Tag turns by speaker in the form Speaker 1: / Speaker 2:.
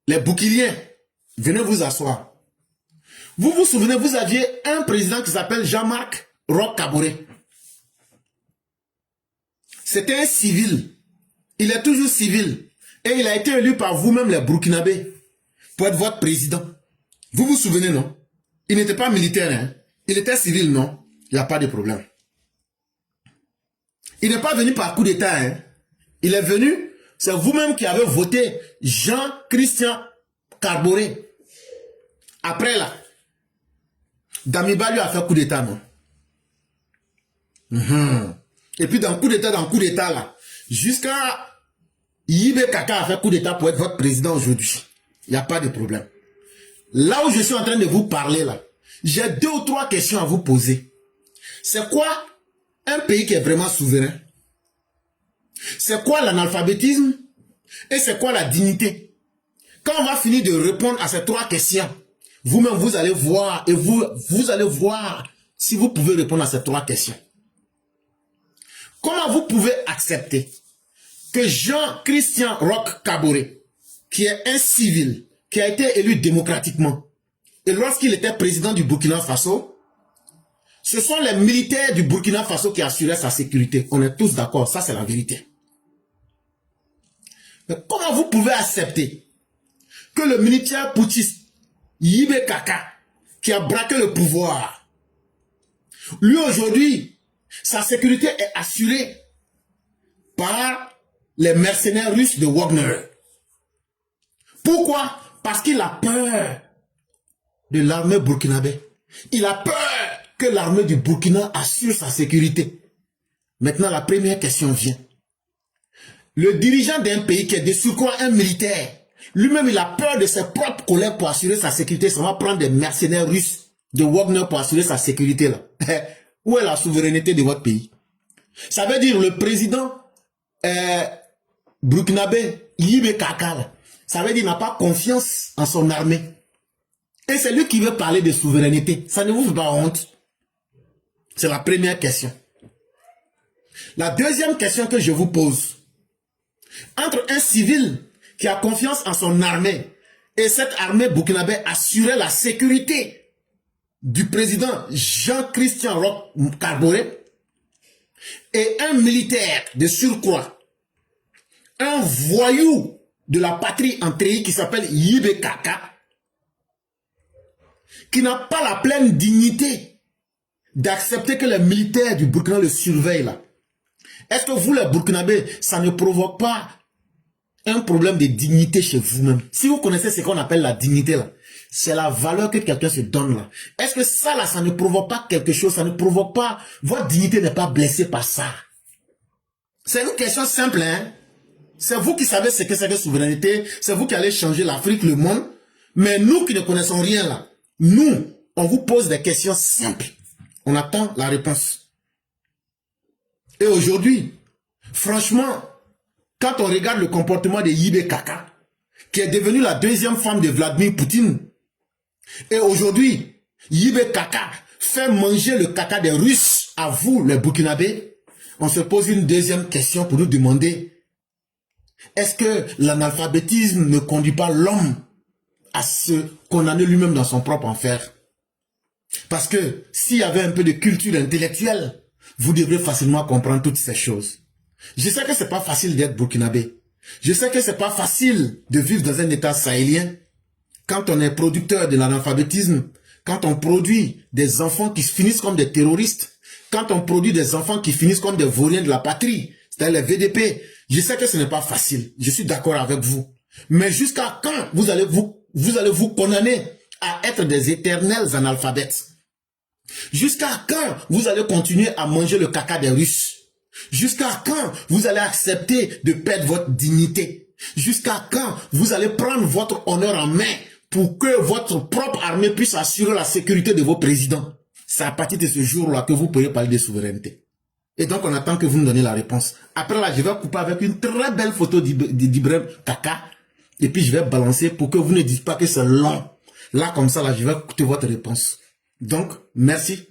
Speaker 1: les bouquiliens, venez vous asseoir. Vous vous souvenez, vous aviez un président qui s'appelle Jean-Marc Roch Kaboré. C'était un civil. Il est toujours civil. Et il a été élu par vous-même les Burkinabés pour être votre président. Vous vous souvenez, non? Il n'était pas militaire, hein? Il était civil, non? Il n'y a pas de problème. Il n'est pas venu par coup d'État, hein? Il est venu, c'est vous-même qui avez voté Jean-Christian Kaboré. Après là, Damiba lui a fait coup d'État, non? Et puis dans coup d'État là, jusqu'à Yibé Kaka a fait coup d'État pour être votre président aujourd'hui. Il n'y a pas de problème. Là où je suis en train de vous parler là, j'ai 2 ou 3 questions à vous poser. C'est quoi un pays qui est vraiment souverain? C'est quoi l'analphabétisme? Et c'est quoi la dignité? Quand on va finir de répondre à ces 3 questions, vous-même vous allez voir et vous allez voir si vous pouvez répondre à ces 3 questions. Comment vous pouvez accepter que Jean-Christian Roch Kaboré, qui est un civil, qui a été élu démocratiquement, et lorsqu'il était président du Burkina Faso, ce sont les militaires du Burkina Faso qui assuraient sa sécurité. On est tous d'accord, ça c'est la vérité. Mais comment vous pouvez accepter que le militaire putschiste Yibé Kaka, qui a braqué le pouvoir, lui aujourd'hui, sa sécurité est assurée par les mercenaires russes de Wagner. Pourquoi? Parce qu'il a peur de l'armée burkinabé. Il a peur que l'armée du Burkina assure sa sécurité. Maintenant, la première question vient. Le dirigeant d'un pays qui est de surcroît un militaire, lui-même il a peur de ses propres collègues pour assurer sa sécurité. Ça va prendre des mercenaires russes de Wagner pour assurer sa sécurité là. Où est la souveraineté de votre pays? Ça veut dire le président burkinabé Yibé Kaka, ça veut dire qu'il n'a pas confiance en son armée. Et c'est lui qui veut parler de souveraineté. Ça ne vous fait pas honte? C'est la première question. La deuxième question que je vous pose. Entre un civil qui a confiance en son armée et cette armée burkinabé assurait la sécurité du président Jean-Christian Roch Kaboré et un militaire de surcroît, un voyou de la patrie en treillis qui s'appelle Yibé Kaka, qui n'a pas la pleine dignité d'accepter que les militaires du Burkina le surveillent là. Est-ce que vous les Burkinabés, ça ne provoque pas un problème de dignité chez vous-même? Si vous connaissez ce qu'on appelle la dignité là, c'est la valeur que quelqu'un se donne là. Est-ce que ça là, ça ne provoque pas quelque chose? Ça ne provoque pas, votre dignité n'est pas blessée par ça? C'est une question simple, hein? C'est vous qui savez ce que c'est que souveraineté, c'est vous qui allez changer l'Afrique, le monde. Mais nous qui ne connaissons rien là, nous, on vous pose des questions simples. On attend la réponse. Et aujourd'hui, franchement, quand on regarde le comportement de Yibé Kaka, qui est devenue la deuxième femme de Vladimir Poutine, et aujourd'hui, Yibé Kaka fait manger le caca des Russes à vous, les Burkinabés, on se pose une deuxième question pour nous demander, est-ce que l'analphabétisme ne conduit pas l'homme à se condamner lui-même dans son propre enfer? Parce que s'il y avait un peu de culture intellectuelle, vous devrez facilement comprendre toutes ces choses. Je sais que c'est pas facile d'être burkinabé. Je sais que c'est pas facile de vivre dans un état sahélien quand on est producteur de l'analphabétisme, quand on produit des enfants qui finissent comme des terroristes, quand on produit des enfants qui finissent comme des vauriens de la patrie, c'est-à-dire les VDP. Je sais que ce n'est pas facile. Je suis d'accord avec vous. Mais jusqu'à quand vous allez vous condamner à être des éternels analphabètes? Jusqu'à quand vous allez continuer à manger le caca des Russes? Jusqu'à quand vous allez accepter de perdre votre dignité? Jusqu'à quand vous allez prendre votre honneur en main pour que votre propre armée puisse assurer la sécurité de vos présidents? C'est à partir de ce jour-là que vous pourrez parler de souveraineté. Et donc on attend que vous nous donniez la réponse. Après là, je vais couper avec une très belle photo d'Ibrahim Kaka. Et puis je vais balancer pour que vous ne dites pas que c'est long. Là comme ça, là, je vais écouter votre réponse. Donc, merci.